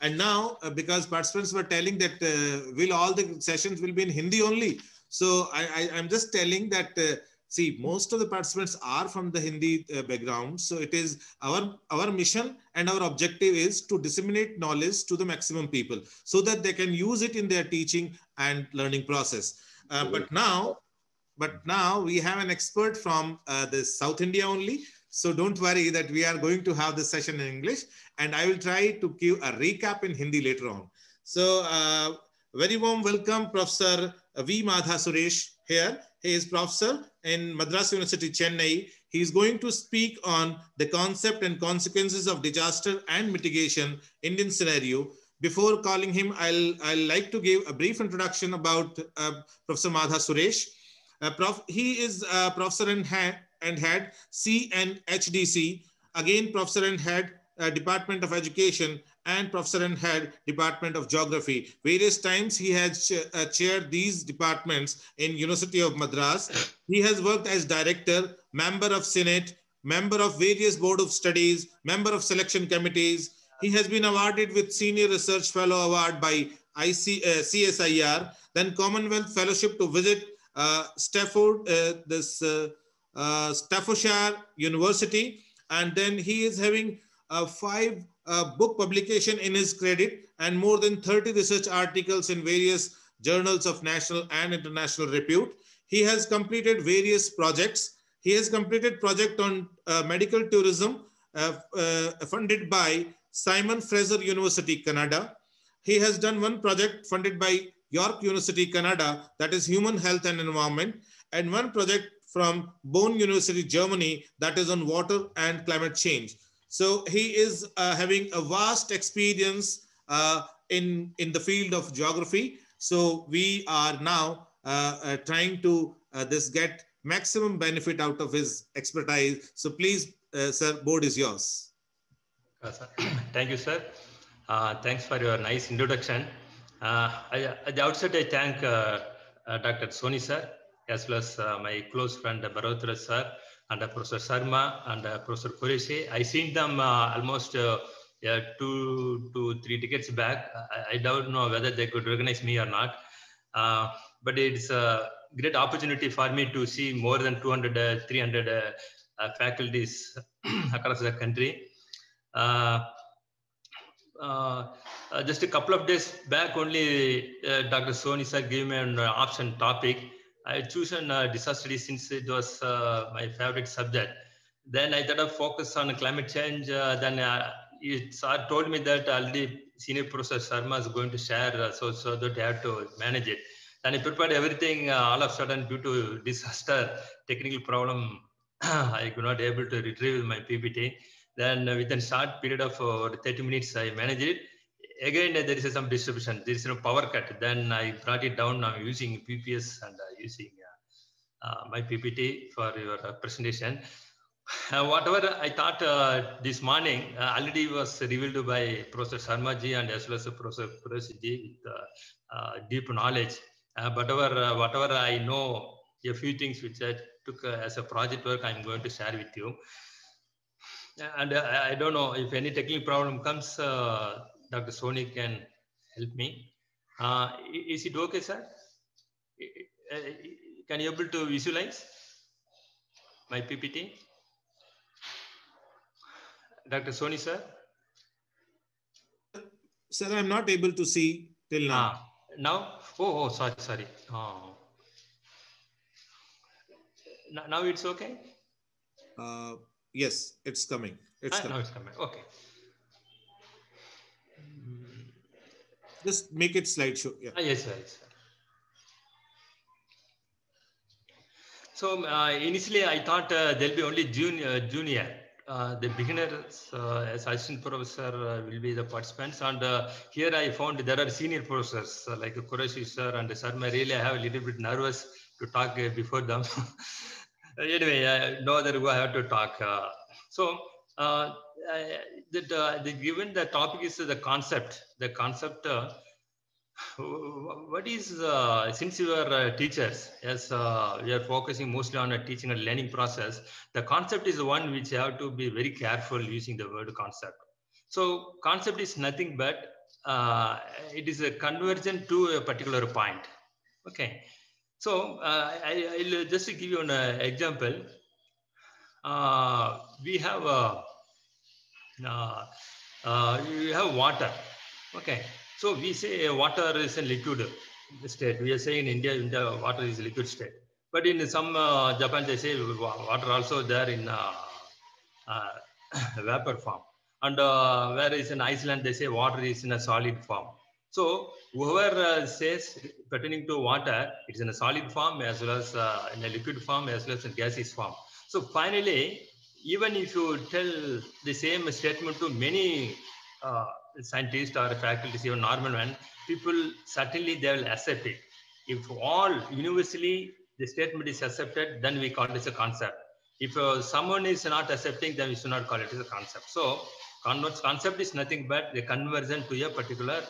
And now, because participants were telling that will all the sessions will be in Hindi only. So I'm just telling that, see, most of the participants are from the Hindi background. So it is our mission and our objective is to disseminate knowledge to the maximum people so that they can use it in their teaching and learning process. But now we have an expert from the South India only. So don't worry that we are going to have this session in English, and I will try to give a recap in Hindi later on. So very warm welcome, Professor V. Madha Suresh here. He is professor in Madras University, Chennai. He is going to speak on the concept and consequences of disaster and mitigation Indian scenario. Before calling him, I'll like to give a brief introduction about Professor Madha Suresh. He is professor and head CNHDC, again professor and head Department of Education, and professor and head Department of Geography. Various times he has chaired these departments in University of Madras. He has worked as director, member of Senate, member of various board of studies, member of selection committees. He has been awarded with Senior Research Fellow Award by CSIR, then Commonwealth Fellowship to visit Staffordshire University, and then he is having 5 book publication in his credit and more than 30 research articles in various journals of national and international repute. He has completed various projects. He has completed project on medical tourism funded by Simon Fraser University, Canada. He has done one project funded by York University, Canada, that is human health and environment, and one project from Bonn University, Germany, that is on water and climate change. So he is having a vast experience in the field of geography. So we are now trying to get maximum benefit out of his expertise. So please, sir, board is yours. Thank you, sir. Thanks for your nice introduction. At the outset, I thank Dr. Soni sir, as well as my close friend Barotra sir, and Professor Sharma and Professor Qureshi. I seen them almost 2 to 3 decades back. I don't know whether they could recognize me or not, but it's a great opportunity for me to see more than 200, 300 faculties across the country. Just a couple of days back only, Dr. Soni sir gave me an option topic. I chosen disaster studies since it was my favorite subject. Then I thought of focus on climate change. Then sir told me that already Senior Professor Sharma is going to share, so that I have to manage it. Then I prepared everything. All of a sudden, due to disaster technical problem, I could not able to retrieve my PPT. Then within a short period of 30 minutes, I managed it. Again, there is some distribution. There is no power cut. Then I brought it down. I'm using PPS and using my PPT for your presentation. Whatever I thought this morning already was revealed by Professor Sharma ji and as well as Professor Qureshi ji with deep knowledge. Whatever I know, a few things which I took as a project work, I'm going to share with you. And I don't know if any technical problem comes, Dr. Soni can help me. Is it okay, sir? Can you able to visualize my PPT? Dr. Soni, sir? Sir, I'm not able to see till now. Now? Oh, sorry. Oh. Now it's okay? Yes, it's coming. Now it's coming. Okay. Just make it slideshow. Yeah. Yes, sir. So initially, I thought there'll be only junior. The beginners as assistant professor will be the participants, and here I found there are senior professors like Qureshi sir and Sharma. Really, I have a little bit nervous to talk before them. Anyway, no other way I have to talk. Given the topic is the concept. The concept. What is since you are teachers, as we are focusing mostly on a teaching and learning process, the concept is the one which you have to be very careful using the word concept. So concept is nothing but it is a conversion to a particular point. Okay. So I'll just give you an example. We have water. Okay. So we say water is a liquid state. We are saying in India water is a liquid state. But in some Japan, they say water also there in vapor form. And whereas in Iceland, they say water is in a solid form. So whoever says pertaining to water, it's in a solid form as well as in a liquid form as well as in gaseous form. So finally, even if you tell the same statement to many scientists or faculties, even normal men, people certainly they will accept it. If all universally the statement is accepted, then we call it as a concept. If someone is not accepting, then we should not call it as a concept. So concept is nothing but the conversion to a particular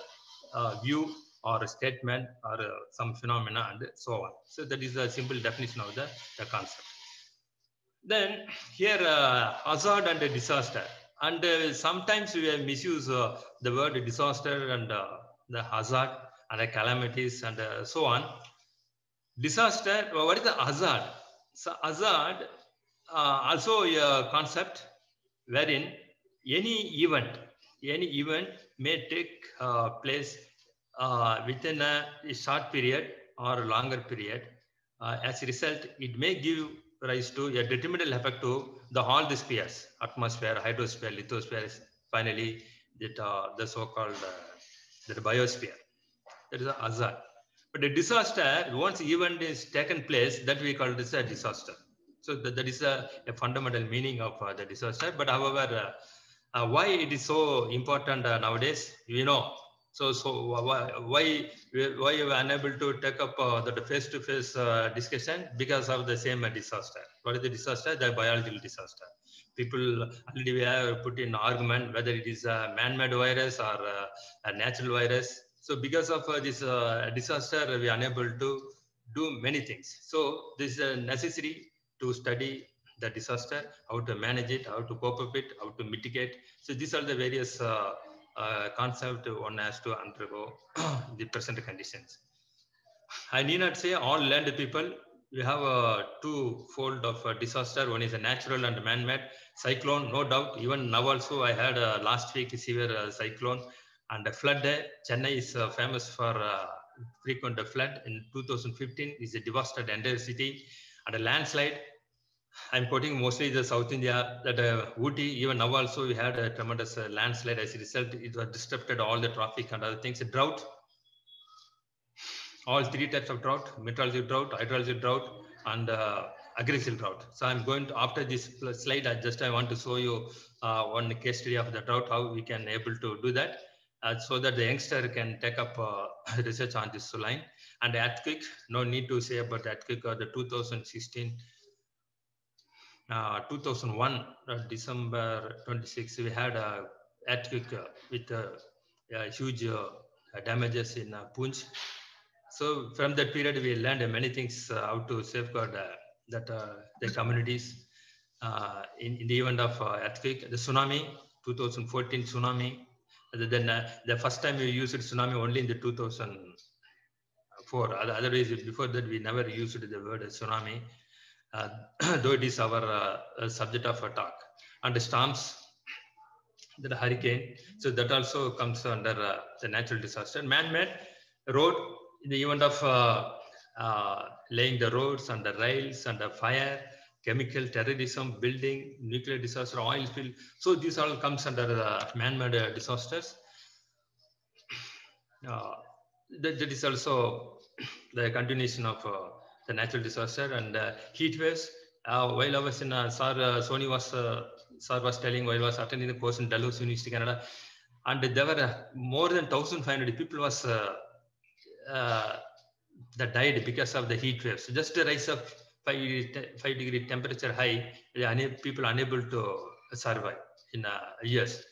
view or a statement or some phenomena and so on. So that is a simple definition of the concept. Then here hazard and disaster. And sometimes we misuse the word disaster and the hazard and the calamities and so on. Disaster, what is the hazard? So hazard also a concept wherein any event may take place within a short period or a longer period. As a result, it may give rise to a detrimental effect to all the spheres, atmosphere, hydrosphere, lithosphere, finally the so-called the biosphere. That is a hazard. But a disaster, once event is taken place, that we call this a disaster. So that is a fundamental meaning of the disaster. But however, why it is so important nowadays, you know. So why you are unable to take up the face-to-face discussion? Because of the same disaster. What is the disaster? The biological disaster. People already we have put in argument whether it is a man-made virus or a natural virus. So because of this disaster, we are unable to do many things. So this is necessary to study the disaster, how to manage it, how to cope with it, how to mitigate. So these are the various concepts one has to undergo the present conditions. I need not say all land people. We have a two-fold of disaster. One is a natural and man-made. Cyclone, no doubt. Even now also, I had last week severe cyclone and a flood. Chennai is famous for frequent flood. In 2015, is a devastated entire city and a landslide. I'm quoting mostly the South India, that Ooty, even now also we had a tremendous landslide. As a result, it was disrupted all the traffic and other things. A drought, all three types of drought: meteorological drought, hydrological drought, and agricultural drought. So I'm going to, after this slide, I want to show you one case study of the drought, how we can able to do that, so that the youngster can take up research on this line. And the earthquake, no need to say about the earthquake or the 2016. 2001, December 26, we had a earthquake with huge damages in Poonch. So from that period, we learned many things how to safeguard the communities in the event of earthquake. The tsunami, 2014 tsunami. Then the first time we used tsunami only in the 2004. Otherwise, before that, we never used the word tsunami. Though it is our subject of a talk. And the storms, the hurricane, so that also comes under the natural disaster. Man-made road, in the event of laying the roads and the rails and the fire, chemical terrorism, building, nuclear disaster, oil spill. So this all comes under the man-made disasters. That is also the continuation of the natural disaster. And heat waves. While I was in Sony was telling, while I was attending the course in Dalhousie University, Canada, and there were more than 1,500 people was that died because of the heat waves. So just a rise of 5-degree temperature high, people unable to survive in years.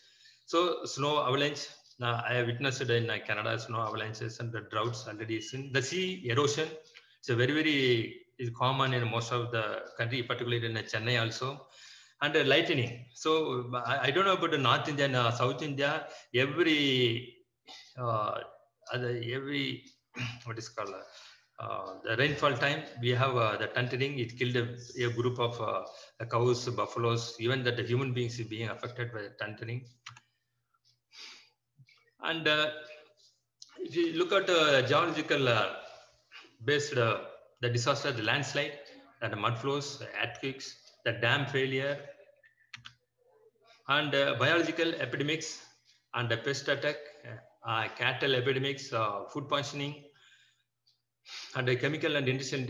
So snow avalanche. I have witnessed in Canada snow avalanches and the droughts already seen. The sea erosion. It's a very, very common in most of the country, particularly in Chennai also. and lightning. So I don't know about the North India and South India. Every what is called the rainfall time, we have the thundering. It killed a group of cows, buffaloes, even that the human beings is being affected by the thundering. And if you look at geological based the disaster, the landslide, and the mud flows, the earthquakes, the dam failure, and biological epidemics, and the pest attack, cattle epidemics, food poisoning, and the chemical and industrial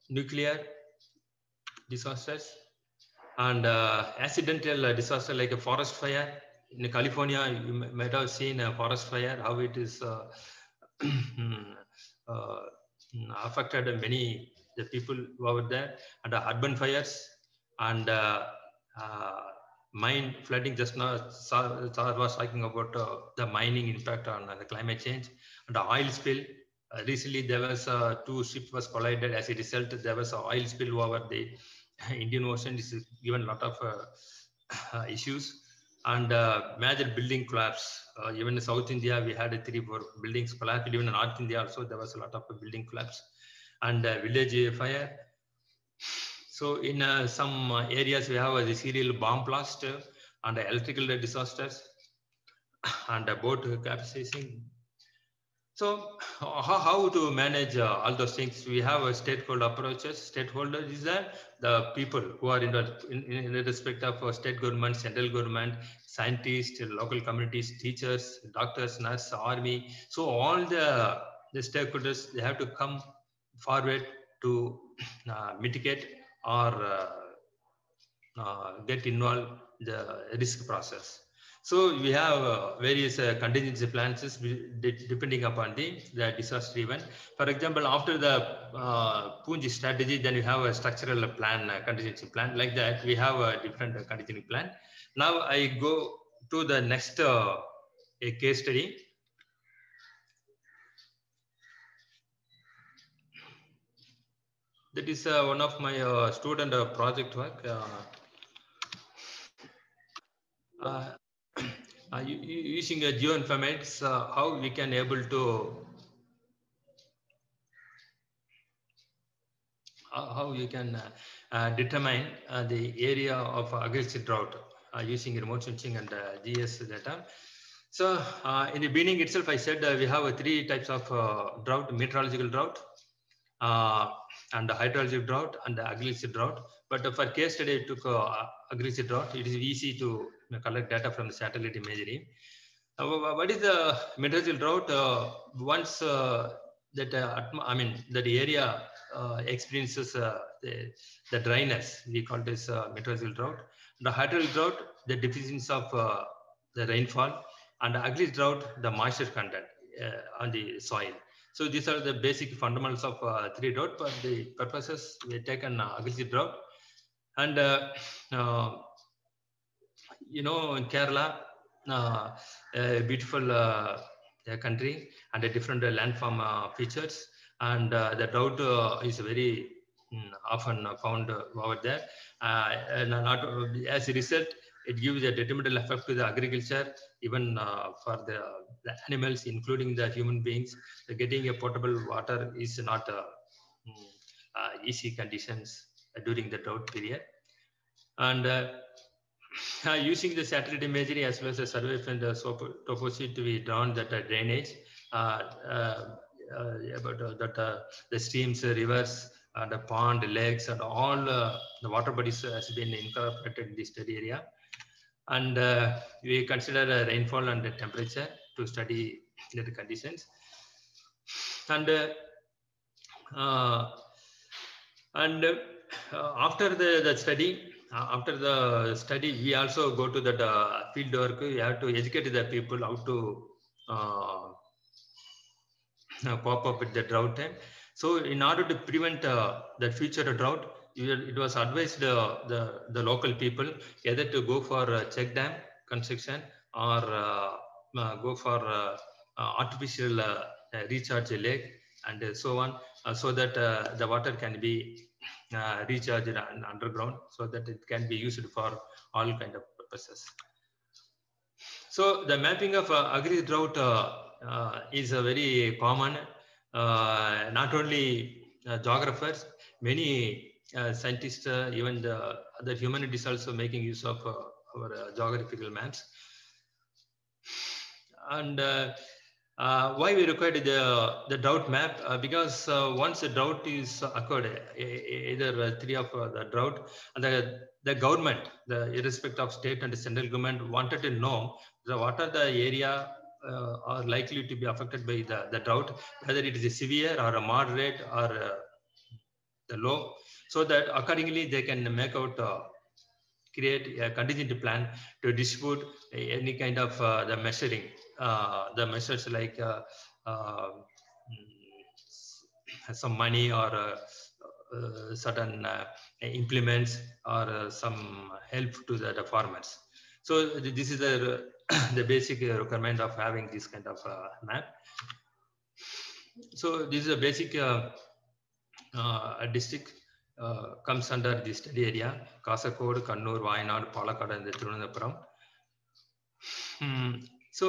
nuclear disasters, and accidental disaster like a forest fire. In California, you might have seen a forest fire, how it is affected many the people over there, and urban fires, and mine flooding. Just now, Sar was talking about the mining impact on the climate change, and the oil spill. Recently, there was 2 ships was collided. As a result, there was an oil spill over the Indian Ocean. This is given a lot of issues. And major building collapse. Even in South India, we had 3-4 buildings collapse. Even in North India also, there was a lot of building collapse. And village fire. So in some areas, we have the serial bomb blast and electrical disasters and boat capsizing. So how to manage all those things? We have a stakeholder approaches. Stakeholder is the people who are in the respect of state government, central government, scientists, local communities, teachers, doctors, nurse, army. So all the stakeholders, they have to come forward to mitigate or get involved in the risk process. So we have various contingency plans depending upon the disaster event. For example, after the Poonj strategy, then we have a structural plan, contingency plan. Like that, we have a different contingency plan. Now I go to the next a case study. That is one of my student project work. Using geoinformatics, how we can able to how you can determine the area of aggressive drought using remote sensing and GS data. So in the beginning itself, I said we have 3 types of drought: meteorological drought, and the hydrological drought, and the aggressive drought. But for case study, I took aggressive drought. It is easy to collect data from the satellite imagery. What is the meteorological drought? Once that that area experiences the dryness, we call this meteorological drought. The hydrological drought, the deficiency of the rainfall, and the aggressive drought, the moisture content on the soil. So these are the basic fundamentals of 3 drought. For the purposes, we take an aggressive drought. And in Kerala, a beautiful country, and a different landform features, and the drought is very often found over there. And not as a result, it gives a detrimental effect to the agriculture, even for the animals, including the human beings. Getting a potable water is not easy conditions during the drought period. And using the satellite imagery as well as the survey from the topography, we drawn that drainage about the streams, rivers, the pond, lakes, and all the water bodies has been incorporated in this study area. And we consider rainfall and the temperature to study the conditions. And after the study, we also go to that field work. We have to educate the people how to cope up with the drought time. So in order to prevent the future drought, it was advised the local people either to go for check dam construction or go for artificial recharge lake and so on, so that the water can be recharged and underground, so that it can be used for all kind of purposes. So the mapping of agri drought is a very common. Not only geographers, many scientists, even the other humanities also making use of our geographical maps. And why we required the drought map? Because once the drought is occurred, either 3 of the drought, and the government, irrespective of state and central government, wanted to know what are the area are likely to be affected by the drought, whether it is a severe or a moderate or the low, so that accordingly they can make out create a contingency plan to distribute any kind of the measuring, the measures like some money or certain implements or some help to the farmers. So this is the basic requirement of having this kind of map. So this is a basic district comes under the study area: Kasaragod, Kannur, Wayanad, Palakkad, and Thiruvananthapuram. So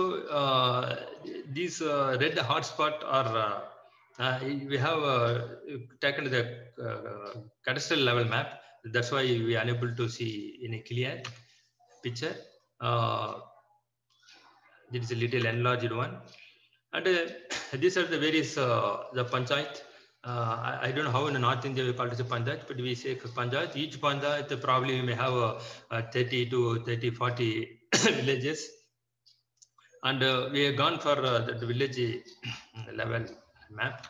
these red hotspot are we have taken the cadastral level map. That's why we are unable to see in a clear picture. This is a little enlarged one, and these are the various the panchayat. I don't know how in the North India we call it a panchayat, but we say panchayat. Each panchayat probably may have 30 to 40 villages, and we have gone for the village level map.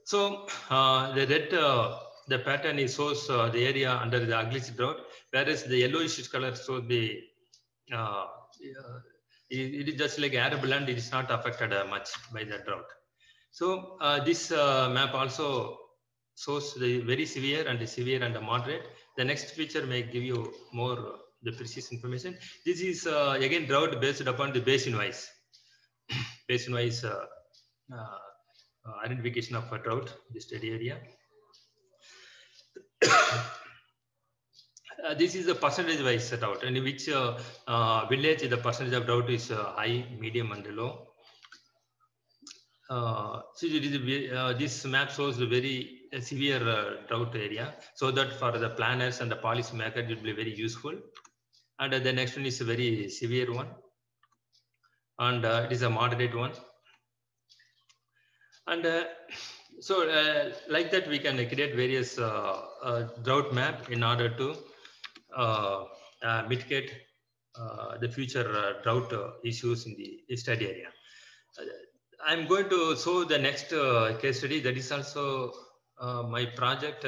So the red, the pattern is shows the area under the ugly drought, whereas the yellowish color shows the it is just like arable land. It is not affected much by the drought. So this map also shows the very severe and the moderate. The next picture may give you more the precise information. This is again drought based upon the basin wise identification of a drought, the study area. This is the percentage wise set out, and in which village the percentage of drought is high, medium, and low. So this map shows the very severe drought area, so that for the planners and the policy maker it will be very useful. And the next one is a very severe one, and it is a moderate one. And so like that we can create various drought map in order to mitigate the future drought issues in the study area. I'm going to show the next case study. That is also my project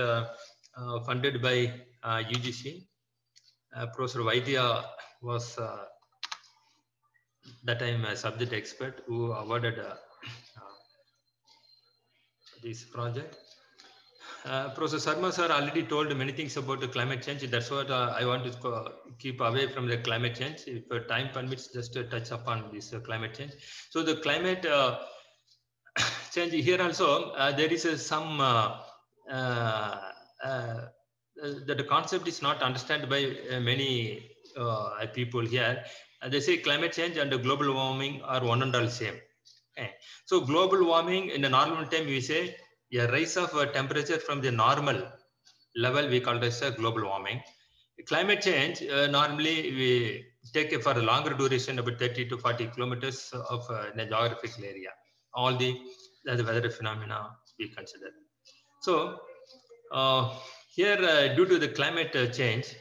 funded by UGC. Professor Vaidya was that time a subject expert who awarded this project. Professor Sharma sir already told many things about the climate change. That's what I want to keep away from the climate change. If time permits, just to touch upon this climate change. So the climate change here also, there is some that the concept is not understood by many people here. They say climate change and global warming are one and all same. Okay. So global warming in the normal time we say a rise of temperature from the normal level, we call this global warming. Climate change, normally we take it for a longer duration, about 30 to 40 kilometers of in a geographical area. All the weather phenomena we consider. So here, due to the climate change,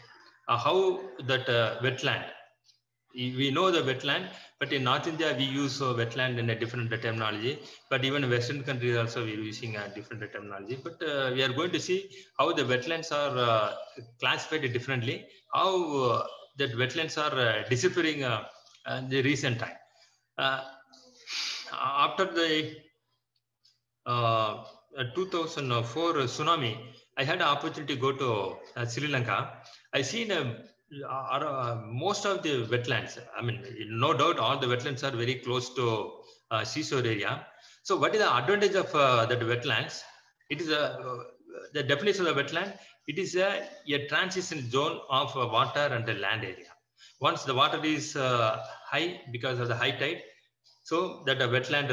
how that wetland, we know the wetland, but in North India we use wetland in a different terminology. But even Western countries also we are using a different terminology. But we are going to see how the wetlands are classified differently, how that wetlands are disappearing in the recent time. After the 2004 tsunami, I had an opportunity to go to Sri Lanka. I seen most of the wetlands. I mean, no doubt all the wetlands are very close to seashore area. So what is the advantage of that wetlands? It is the definition of the wetland. It is a transition zone of water and the land area. Once the water is high because of the high tide, so that the wetland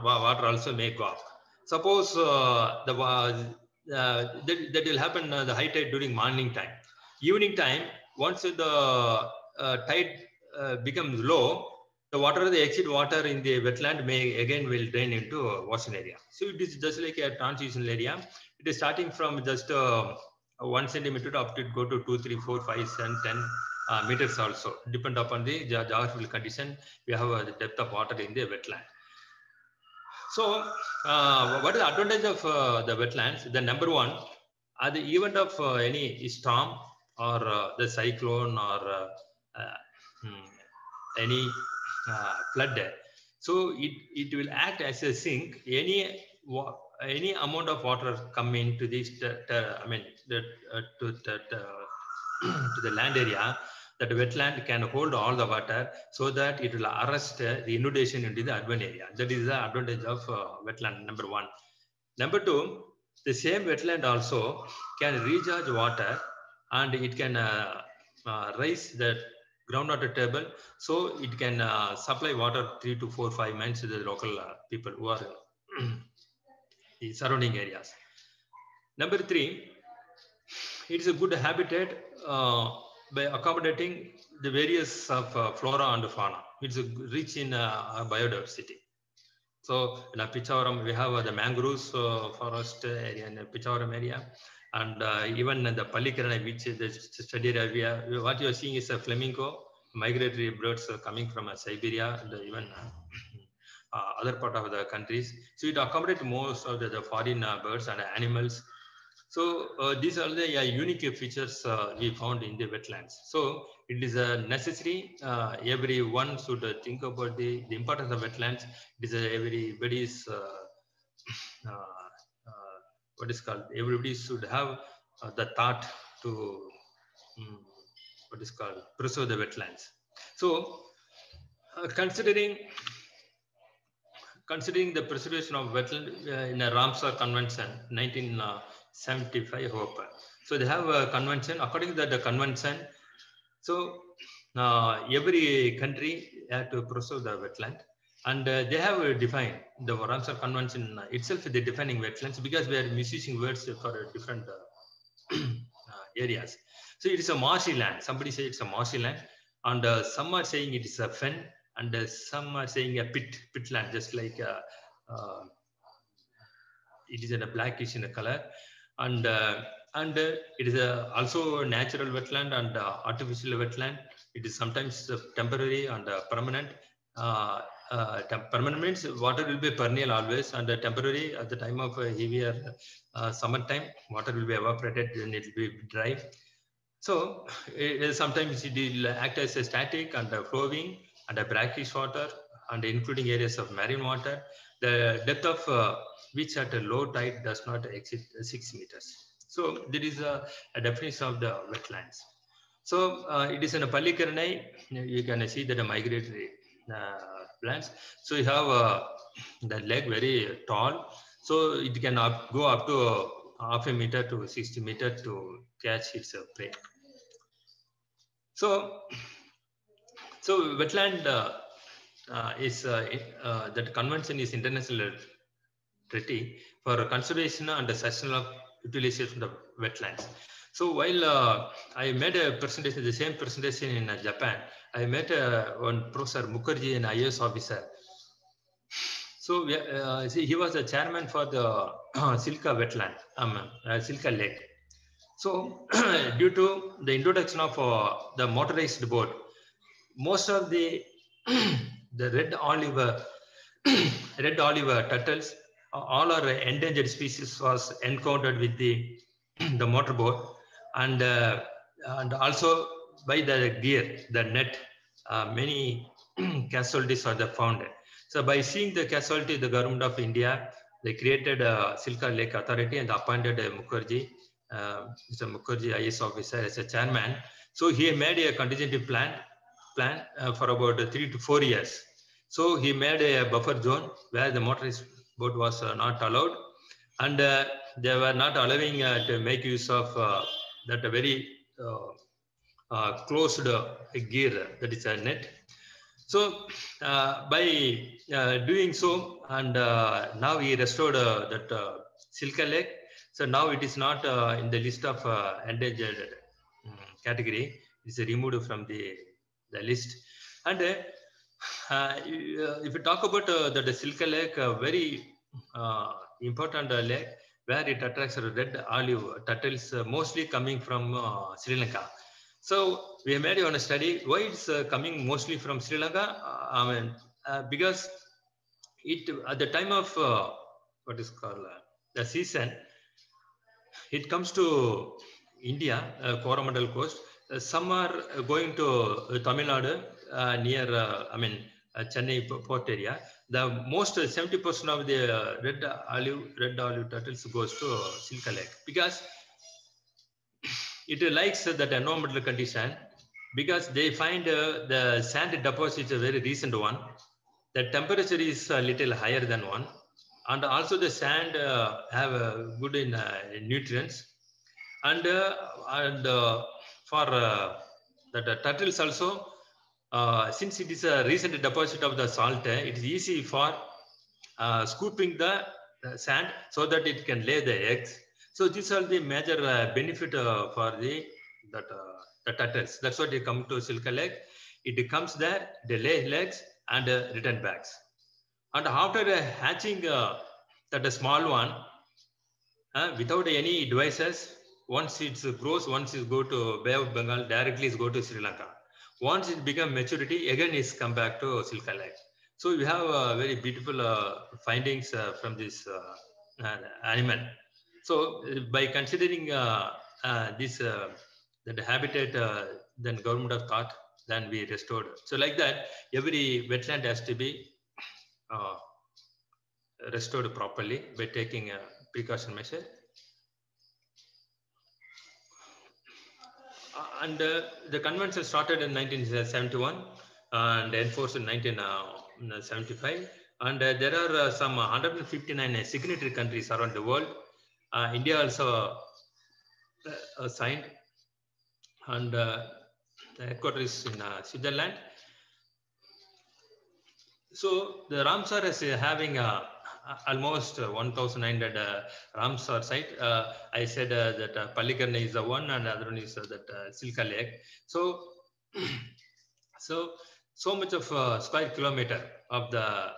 water also may go up. Suppose that will happen the high tide during morning time. Evening time, once the tide becomes low, the water, the exit water in the wetland may again will drain into ocean area. So it is just like a transitional area. It is starting from just 1 centimeter up to go to 2, 3, 4, 5, 7, 10 meters also, depend upon the geographical condition. We have the depth of water in the wetland. So what is the advantage of the wetlands? The number one, at the event of any storm or the cyclone or any flood, so it will act as a sink. Any amount of water come into this to the land area, that wetland can hold all the water so that it will arrest the inundation into the urban area. That is the advantage of wetland, number one. Number two, the same wetland also can recharge water and it can raise the groundwater table, so it can supply water 3 to 4, 5 months to the local people who are the surrounding areas. Number three, it is a good habitat by accommodating the various of flora and fauna. It's rich in biodiversity. So in Pichavaram, we have the mangroves forest area in the Pichavaram area, and even the Pallikaranai, which is the study area. What you are seeing is a flamingo, migratory birds coming from Siberia and even other part of the countries. So it accommodates most of the foreign birds and animals. So these are the unique features we found in the wetlands. So it is necessary. Everyone should think about the importance of wetlands. It is everybody's what is called. Everybody should have the thought to what is called preserve the wetlands. So considering the preservation of wetland in a Ramsar Convention, 1975, hope. So they have a convention. According to the convention, so every country had to preserve the wetland, and they have defined the Ramsar Convention itself. They're defining wetlands because we are misusing words for different areas. So it is a marshy land. Somebody say it's a marshy land, and some are saying it is a fen, and some are saying a pit land, just like it is in a blackish in a color, and it is also a natural wetland and artificial wetland. It is sometimes temporary and permanent. Permanent means water will be perennial always, and temporary at the time of heavier summertime, water will be evaporated, then it will be dry. So sometimes it will act as a static and flowing and a brackish water, and including areas of marine water, the depth of which at a low tide does not exceed 6 meters. So there is a definition of the wetlands. So it is in a Pallikaranai. You can see that a migratory plants. So you have the leg very tall, so it can go up to half a meter to 60 meters to catch its prey. So wetland is that convention is international treaty for conservation and the sustainable utilization of wetlands. So while I made a presentation, the same presentation in Japan, I met one Professor Mukherjee, an IAS officer. So he was the chairman for the Silka wetland, Silka lake. So due to the introduction of the motorized boat, most of the red olive turtles, all our endangered species was encountered with the motorboat, and also by the gear, the net, many casualties are found. So by seeing the casualty, the government of India, they created a Silka Lake Authority and appointed Mukherjee, Mr. Mukherjee, IAS officer, as a chairman. So he made a contingency plan for about 3 to 4 years. So he made a buffer zone where the motorized boat was not allowed, and they were not allowing to make use of that very closed gear, that is a net. So by doing so, and now he restored that Silka Lake. So now it is not in the list of endangered category. It's removed from the list. And if you talk about the Silka Lake, very important lake where it attracts red olive turtles, mostly coming from Sri Lanka. So we made on a study why it's coming mostly from Sri Lanka. Because it at the time of what is called the season, it comes to India, Coromandel coast. Some are going to Tamil Nadu near, Chennai port area. The most 70% of the red olive turtles goes to Silka Lake because it likes that environmental condition, because they find the sand deposit is a very recent one. The temperature is a little higher than one, and also the sand have good in nutrients, and for the turtles also, since it is a recent deposit of the salt, it is easy for scooping the sand so that it can lay the eggs. So these are the major benefit for the turtles. That's why they come to Silka Lake. It comes there, they lay eggs and return back. And after hatching that small one, without any devices, once it grows, once it go to Bay of Bengal, directly it go to Sri Lanka. Once it become maturity, again it's come back to Silka Lake. So we have very beautiful findings from this animal. So by considering this the habitat, then government of thought, then we restored. So like that, every wetland has to be restored properly by taking a precaution measure. And the convention started in 1971 and enforced in 1975. And there are some 159 signatory countries around the world. India also signed, and the headquarters is in Switzerland. So the Ramsar is having almost 1,900 Ramsar site. I said that Palikarna is the one, and the other one is that Silka Lake. So, so much of square kilometer of the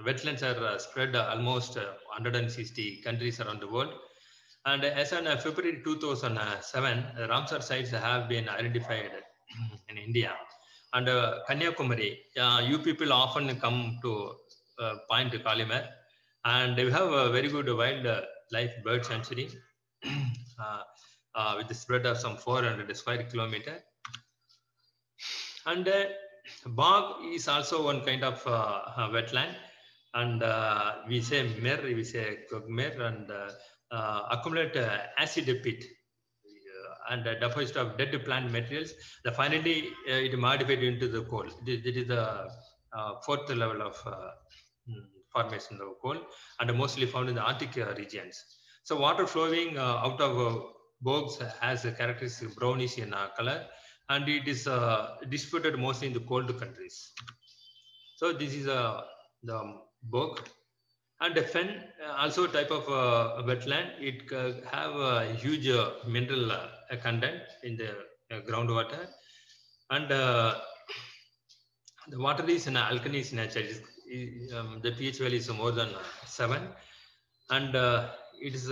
wetlands are spread almost 160 countries around the world. And as on February 2007, Ramsar sites have been identified in India. And Kanyakumari, you people often come to Point Kalimar, and we have a very good wildlife bird sanctuary with the spread of some 400 square kilometer. And bog is also one kind of wetland, and we say mer, we say kogmer, and accumulate acid pit and deposit of dead plant materials. Finally it modified into the coal. It is the fourth level of formation of coal, and mostly found in the Arctic regions. So water flowing out of bogs has a characteristic brownish in color, and it is distributed mostly in the cold countries. So this is the bog. And the fen, also a type of wetland. It have a huge mineral content in the groundwater, and the water is in alkaline nature. The pH value is more than 7, and it is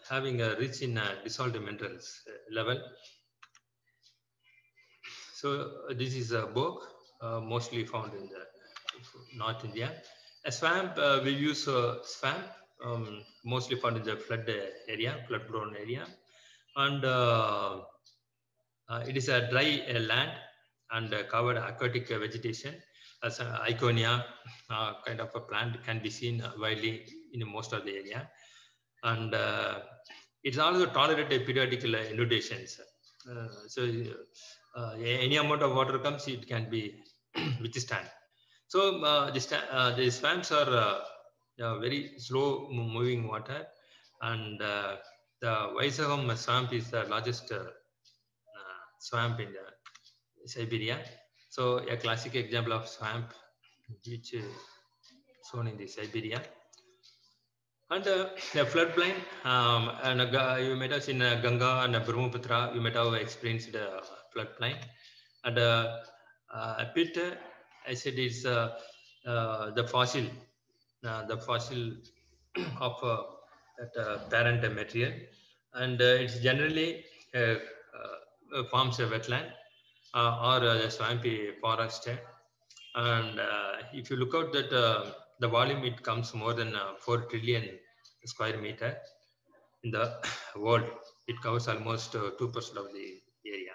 having a rich in dissolved minerals level. So this is a bog, mostly found in the North India. A swamp, we use swamp, mostly found in the flood area, flood prone area. And it is a dry land and covered aquatic vegetation. As Iconia kind of a plant can be seen widely in most of the area. And it's also tolerated periodical inundations. So any amount of water comes, it can be withstand. So the swamps are very slow moving water, And the Vaisakam swamp is the largest swamp in Siberia. So a classic example of swamp which is shown in the Siberia. And the floodplain, and you might have seen Ganga and Brahmaputra, you might have experienced the floodplain. And pit, I said, is the fossil of that parent material, and it's generally forms a wetland or a swampy forest. And if you look out that the volume, it comes more than 4 trillion square meter in the world. It covers almost 2% of the area.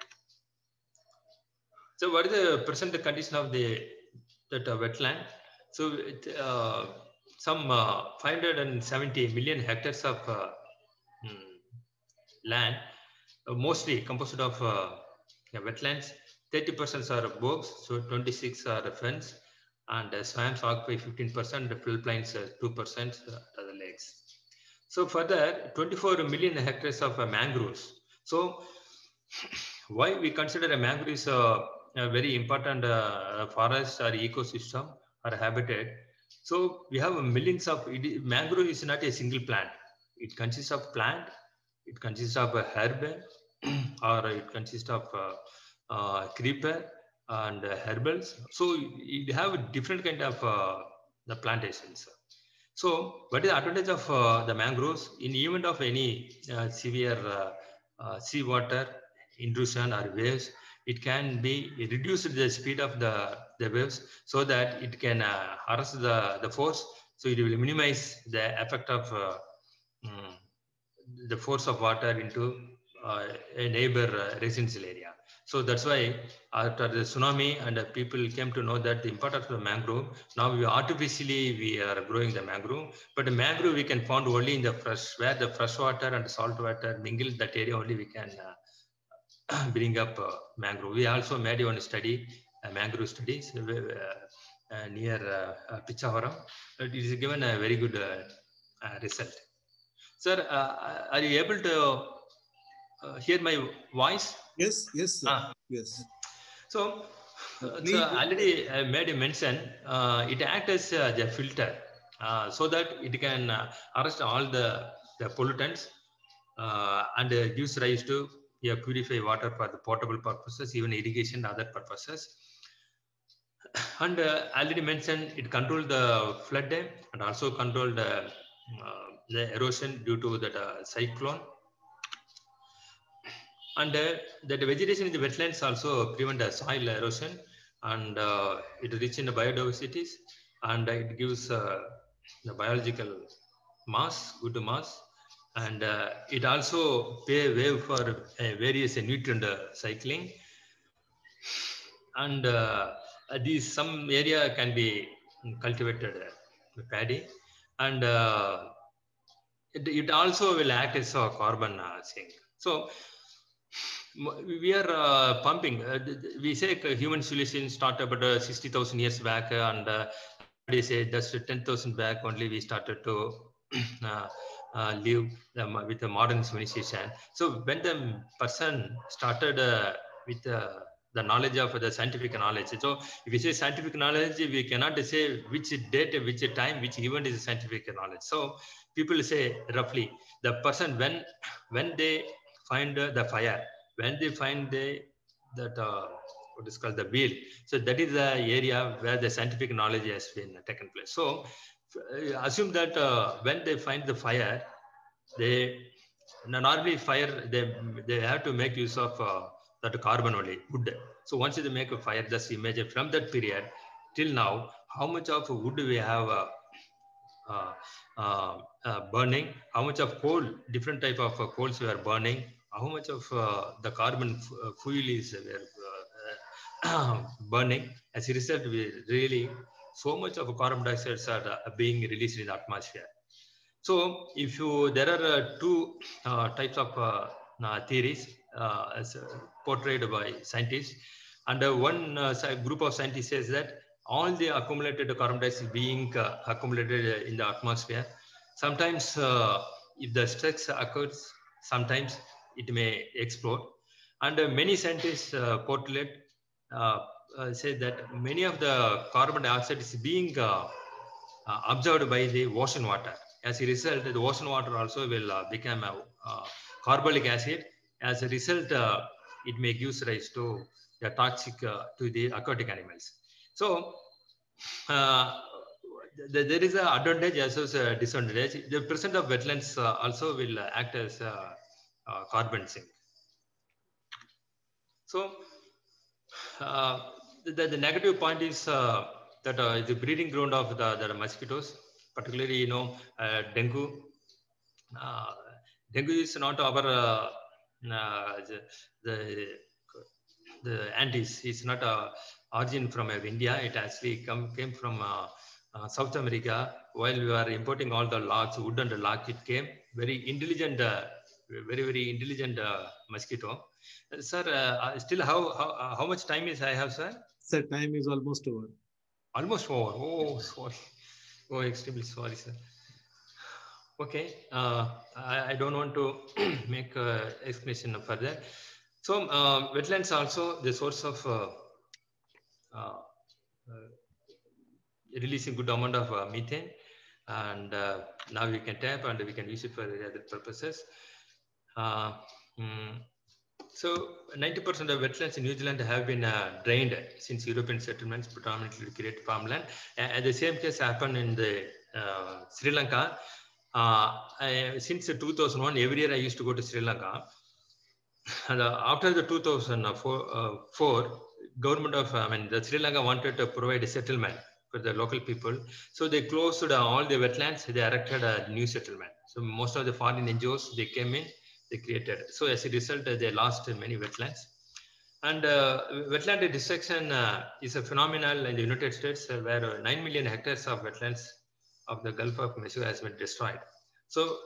So what is the present condition of that wetland? So some 570 million hectares of land, mostly composed of wetlands. 30% are bogs, so 26 are fens, and swamps occupy 15%, the floodplains 2%, other lakes. So further, 24 million hectares of mangroves. So why we consider a mangrove is a very important forest or ecosystem or habitat. So we have millions of, mangrove is not a single plant. It consists of plant, it consists of a herb, or it consists of creeper and herbals. So you have different kind of the plantations. So what is the advantage of the mangroves? In event of any severe seawater intrusion or waves, it can be reduced the speed of the waves so that it can arrest the force. So it will minimize the effect of the force of water into a neighbor residential area. So that's why after the tsunami and people came to know that the importance of the mangrove. Now we are growing the mangrove, but the mangrove we can found only in the where the fresh water and salt water mingle, that area only we can bring up mangrove. We also made one study, mangrove studies near Pichavaram. It is given a very good result. Sir, are you able to hear my voice? Yes, yes, sir. Yes. So already I made a mention, it acts as a filter so that it can arrest all the pollutants and gives rise to purify water for the potable purposes, even irrigation and other purposes. And already mentioned, it controls the flood and also control the erosion due to that cyclone. And the vegetation in the wetlands also prevent the soil erosion, and it rich in the biodiversity, and it gives the biological mass, good mass, and it also pave way for various nutrient cycling. And these some area can be cultivated paddy, and it also will act as a carbon sink. So we are pumping. We say human civilization started about 60,000 years back, and they say just 10,000 back only we started to live with the modern civilization. So when the person started with the knowledge of the scientific knowledge. So if we say scientific knowledge, we cannot say which date, which time, which event is scientific knowledge. So people say roughly the person when they find the fire, when they find that what is called the wheel. So that is the area where the scientific knowledge has been taken place. So assume that when they find the fire, they normally fire, they have to make use of that carbon only, wood. So once they make a fire, just imagine from that period till now, how much of wood we have burning, how much of coal, different type of coals we are burning, how much of the carbon fuel is burning. As a result, we really so much of carbon dioxide are being released in the atmosphere. So if you, there are two types of theories as portrayed by scientists, and one group of scientists says that all the accumulated carbon dioxide being accumulated in the atmosphere, sometimes if the stress occurs, sometimes it may explode. And many scientists postulate say that many of the carbon dioxide is being absorbed by the ocean water. As a result, the ocean water also will become a carbonic acid. As a result, it may give rise to the toxic to the aquatic animals. So there is an advantage as well as a disadvantage. The presence of wetlands also will act as a carbon sink. So the negative point is that the breeding ground of the mosquitoes, particularly dengue. Dengue is not our the Andes. It's not a origin from India. It actually came from South America. While we were importing all the logs, wood and the log, it came very intelligent, very intelligent mosquito. Sir, still how much time is I have, sir? Sir, time is almost over. Almost over. Oh, sorry. Oh, extremely sorry, sir. Okay, I don't want to make explanation further. So wetlands also the source of releasing good amount of methane, and now we can tap and we can use it for other purposes. So 90% of wetlands in New Zealand have been drained since European settlements predominantly create farmland. And the same case happened in the Sri Lanka. Since 2001, every year I used to go to Sri Lanka. And after the 2004, government of the Sri Lanka wanted to provide a settlement for the local people, so they closed all the wetlands. They erected a new settlement. So most of the foreign NGOs, they came in, they created. So as a result, they lost many wetlands. And wetland destruction is a phenomenon in the United States where 9 million hectares of wetlands of the Gulf of Mexico has been destroyed. So,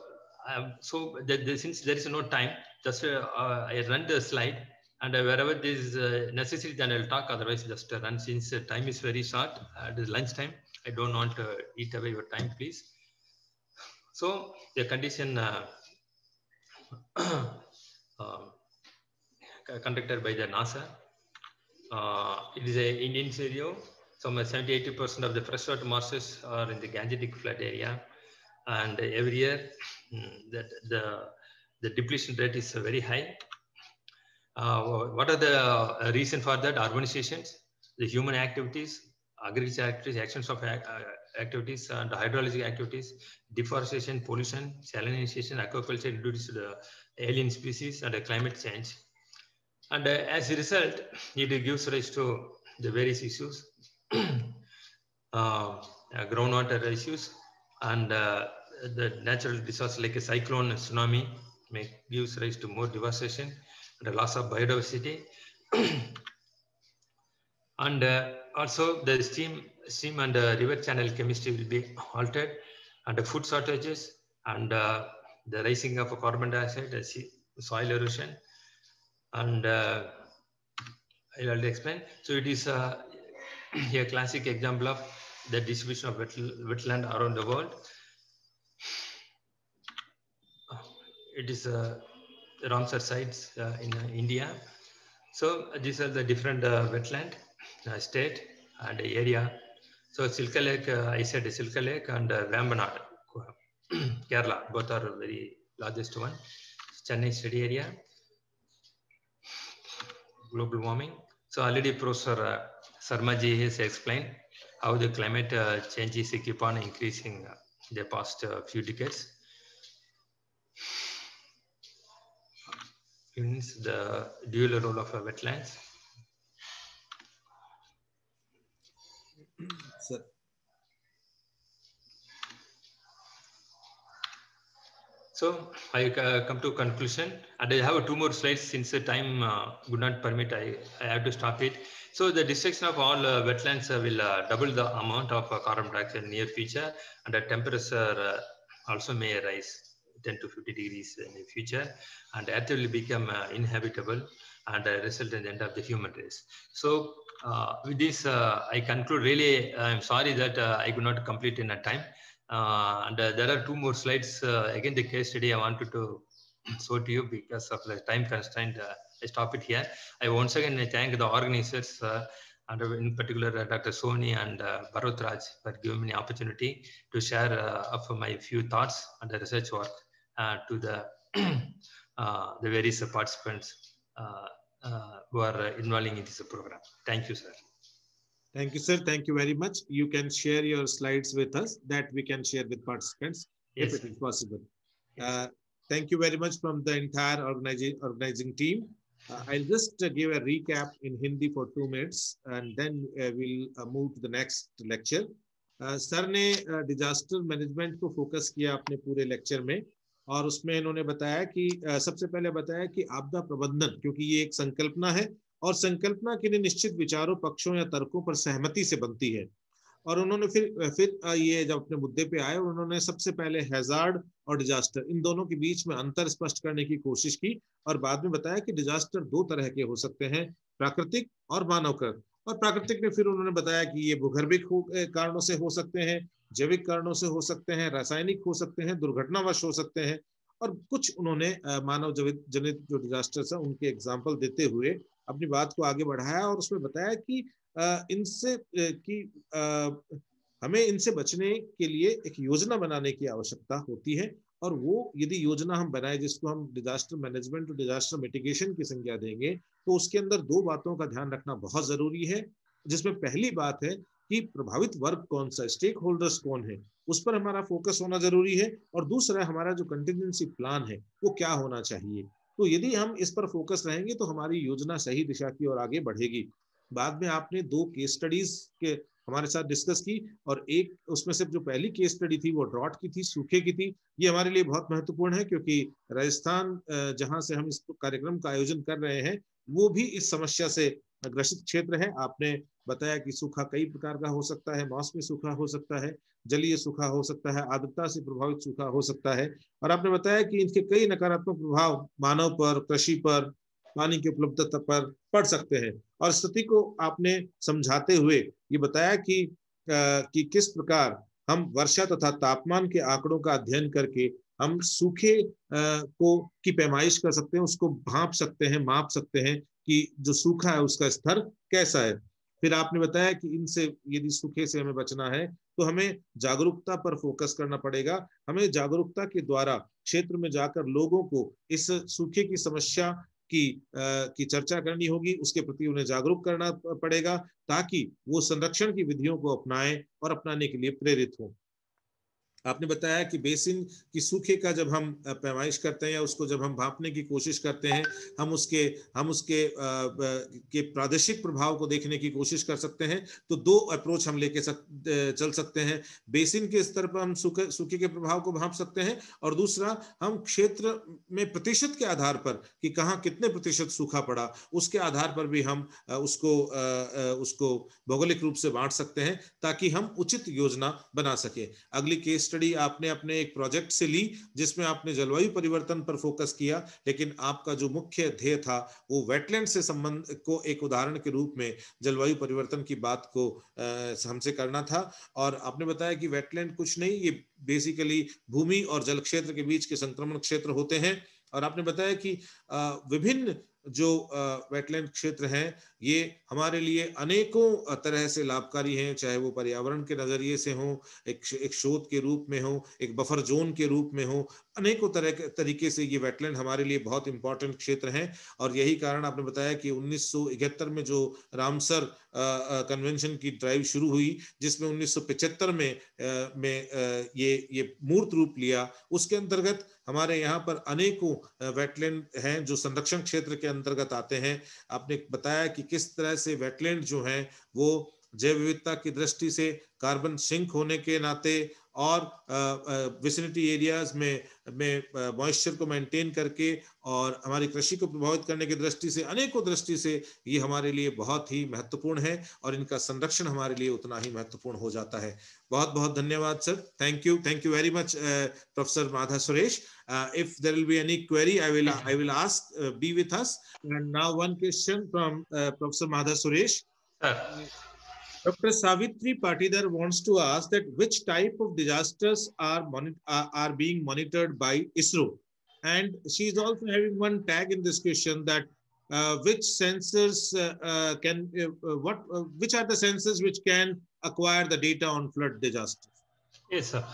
since there is no time, just I run the slide, and wherever there is necessary, then I'll talk. Otherwise, just run, since time is very short. It is lunch time. I don't want to eat away your time, please. So the condition conducted by the NASA. It is an Indian scenario. Some 70–80% of the freshwater marshes are in the Gangetic flood area, and every year the depletion rate is very high. What are the reason for that? Urbanizations, the human activities, agriculture activities, actions of activities, and hydrologic activities, deforestation, pollution, salinization, aquaculture introduced alien species, and climate change. And as a result, it gives rise to the various issues, groundwater issues, and the natural disasters like a cyclone, tsunami gives rise to more devastation and a loss of biodiversity. And also the stream and river channel chemistry will be altered, and the food shortages, and the rising of carbon dioxide, soil erosion, and I'll already explain. So it is a classic example of the distribution of wetland around the world. It is Ramsar sites in India. So these are the different wetland state and area. So Silka Lake, I said Silka Lake, and Vambanad, Kerala, both are very largest one. Chennai study area. Global warming. So already Professor Sarmaji has explained how the climate changes keep on increasing the past few decades. Means the dual role of wetlands. Sir. So I come to conclusion, and I have 2 more slides. Since the time would not permit, I have to stop it. So the destruction of all wetlands will double the amount of carbon dioxide in near future, and the temperature also may rise 10 to 50 degrees in the future, and Earth will become inhabitable and result in the end of the human race. So with this, I conclude. Really, I'm sorry that I could not complete in a time. And there are 2 more slides. Again, the case study I wanted to show to you because of the time constraint. I stop it here. I once again thank the organizers, and in particular Dr. Soni and Bharat Raj for giving me the opportunity to share of my few thoughts and the research work to the the various participants who are involving in this program. Thank you, sir. Thank you, sir. Thank you very much. You can share your slides with us that we can share with participants if it is possible. Thank you very much from the entire organizing team. I'll just give a recap in Hindi for 2 minutes and then we'll move to the next lecture. Sir ने disaster management को focus किया अपने पूरे lecture में और उसमें इन्होंने बताया कि सबसे पहले बताया कि आपदा प्रबंधन, क्योंकि ये एक संकल्पना है और संकल्पना के लिए निश्चित विचारों, पक्षों या तर्कों पर सहमति से बनती है। और उन्होंने फिर ये जब अपने मुद्दे पे आए, उन्होंने सबसे पहले हैजार्ड और डिजास्टर, इन दोनों के बीच में अंतर स्पष्ट करने की कोशिश की और बाद में बताया कि डिजास्टर 2 तरह के हो सकते हैं, प्राकृतिक और मानवकृत। और प्राकृतिक में फिर उन्होंने बताया कि ये भूगर्भिक कारणों से हो सकते हैं, जैविक कारणों से हो सकते हैं, रासायनिक हो सकते हैं, दुर्घटनावश हो सकते हैं, और कुछ उन्होंने मानव जनित जो डिजास्टर्स है उनके एग्जाम्पल देते हुए अपनी बात को आगे बढ़ाया और उसमें बताया कि हमें इनसे बचने के लिए एक योजना बनाने की आवश्यकता होती है और वो यदि योजना हम बनाए जिसको हम डिजास्टर मैनेजमेंट और डिजास्टर मिटिगेशन की संज्ञा देंगे तो उसके अंदर 2 बातों का ध्यान रखना बहुत जरूरी है, जिसमें पहली बात है कि प्रभावित वर्ग कौन सा, स्टेक होल्डर्स कौन है, उस पर हमारा फोकस होना जरूरी है, और दूसरा हमारा जो कंटिजेंसी प्लान है वो क्या होना चाहिए। तो यदि हम इस पर फोकस रहेंगे तो हमारी योजना सही दिशा की ओर आगे बढ़ेगी। बाद में आपने 2 केस स्टडीज के हमारे साथ डिस्कस की और एक उसमें से जो पहली केस स्टडी थी वो ड्रॉट की थी, सूखे की थी। ये हमारे लिए बहुत महत्वपूर्ण है क्योंकि राजस्थान जहां से हम इस कार्यक्रम का आयोजन कर रहे हैं वो भी इस समस्या से ग्रसित क्षेत्र है। आपने बताया कि सूखा कई प्रकार का हो सकता है, मौसमी सूखा हो सकता है, जलीय सूखा हो सकता है, आर्द्रता से प्रभावित सूखा हो सकता है, और आपने बताया कि इनके कई नकारात्मक प्रभाव मानव पर, कृषि पर, पानी की उपलब्धता पर पड़ सकते हैं। और स्थिति को आपने समझाते हुए ये बताया कि किस प्रकार हम वर्षा तथा तापमान के आंकड़ों का अध्ययन करके हम सूखे की पैमाइश कर सकते हैं, उसको भांप सकते हैं, माप सकते हैं कि जो सूखा है उसका स्तर कैसा है। फिर आपने बताया कि इनसे यदि सूखे से हमें बचना है तो हमें जागरूकता पर फोकस करना पड़ेगा। हमें जागरूकता के द्वारा क्षेत्र में जाकर लोगों को इस सूखे की समस्या की चर्चा करनी होगी, उसके प्रति उन्हें जागरूक करना पड़ेगा ताकि वो संरक्षण की विधियों को अपनाएं और अपनाने के लिए प्रेरित हों। आपने बताया कि बेसिन की सूखे का जब हम पैमाइश करते हैं या उसको जब हम भांपने की कोशिश करते हैं, हम उसके के प्रादेशिक प्रभाव को देखने की कोशिश कर सकते हैं। तो 2 अप्रोच हम लेके चल सकते हैं। बेसिन के स्तर पर हम सूखे के प्रभाव को भांप सकते हैं और दूसरा हम क्षेत्र में प्रतिशत के आधार पर कि कहाँ कितने प्रतिशत सूखा पड़ा उसके आधार पर भी हम उसको भौगोलिक रूप से बांट सकते हैं ताकि हम उचित योजना बना सके। अगली केस स्टडी आपने अपने एक प्रोजेक्ट से ली जिसमें आपने जलवायु परिवर्तन पर फोकस किया, लेकिन आपका जो मुख्य ध्येय था वो वेटलैंड से संबंध को एक उदाहरण के रूप में जलवायु परिवर्तन की बात को हमसे करना था। और आपने बताया कि वेटलैंड कुछ नहीं, ये बेसिकली भूमि और जल क्षेत्र के बीच के संक्रमण क्षेत्र होते हैं। और आपने बताया कि विभिन्न जो वेटलैंड क्षेत्र हैं ये हमारे लिए अनेकों तरह से लाभकारी हैं, चाहे वो पर्यावरण के नजरिए से हो, एक शोध के रूप में हो, एक बफर जोन के रूप में हो, अनेकों तरीके से ये वेटलैंड हमारे लिए बहुत इंपॉर्टेंट क्षेत्र हैं। और यही कारण आपने बताया कि 1971 में जो रामसर कन्वेंशन की ड्राइव शुरू हुई जिसमें 1975 में ये मूर्त रूप लिया, उसके अंतर्गत हमारे यहाँ पर अनेकों वेटलैंड हैं जो संरक्षण क्षेत्र के अंतर्गत आते हैं। आपने बताया कि किस तरह से वेटलैंड जो हैं वो जैव विविधता की दृष्टि से कार्बन सिंक होने के नाते और विसिनिटी एरियाज में मॉइस्चर को मेंटेन करके और हमारी कृषि को प्रभावित करने की दृष्टि से, अनेकों दृष्टि से ये हमारे लिए बहुत ही महत्वपूर्ण है और इनका संरक्षण हमारे लिए उतना ही महत्वपूर्ण हो जाता है। बहुत बहुत धन्यवाद sir, thank you very much professor Madha Suresh. If there will be any query, I will ask, be with us. And now one question from Professor Madha Suresh. Dr. Savitri Patidar wants to ask that which type of disasters are being monitored by ISRO, and she is also having one tag in this question that which sensors which are the sensors which can acquire the data on flood disasters? Yes, sir.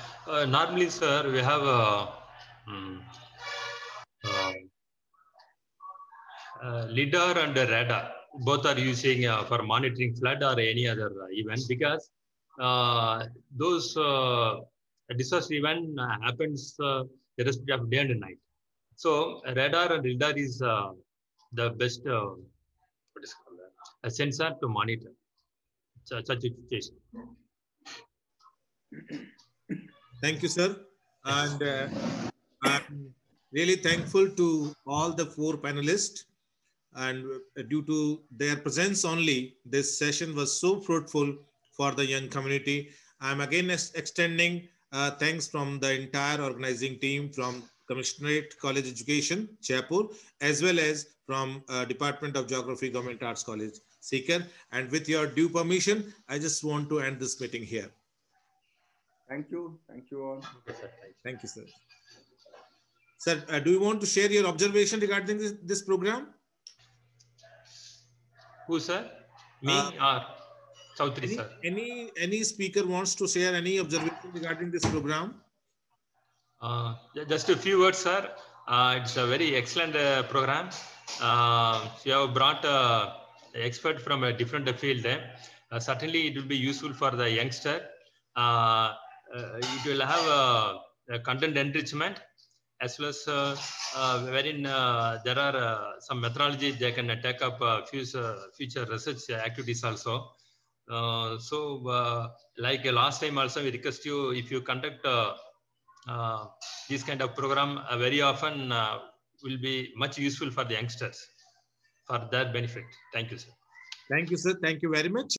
Normally, sir, we have mm, uh, LIDAR and radar. Both are using for monitoring flood or any other event, because those disaster event happens irrespective of day and night. So radar and LIDAR is the best what is called a sensor to monitor such a situation. Thank you, sir. And I'm really thankful to all the 4 panelists. And due to their presence only, this session was so fruitful for the young community. I'm again extending thanks from the entire organizing team from Commissionerate College Education, Jaipur, as well as from Department of Geography, Government Arts College, Sikar. And with your due permission, I just want to end this meeting here. Thank you. Thank you all. Thank you, sir. Sir, do you want to share your observation regarding this program? Who, sir? Me or Chaudhary, sir? Any speaker wants to share any observation regarding this program? Just a few words, sir. It's a very excellent program. You have brought an expert from a different field. Certainly, it will be useful for the youngster. It will have a content enrichment, as well as wherein there are some methodology they can take up future research activities also. Like last time also, we request you, if you conduct this kind of program very often, will be much useful for the youngsters for their benefit. Thank you, sir. Thank you, sir. Thank you very much.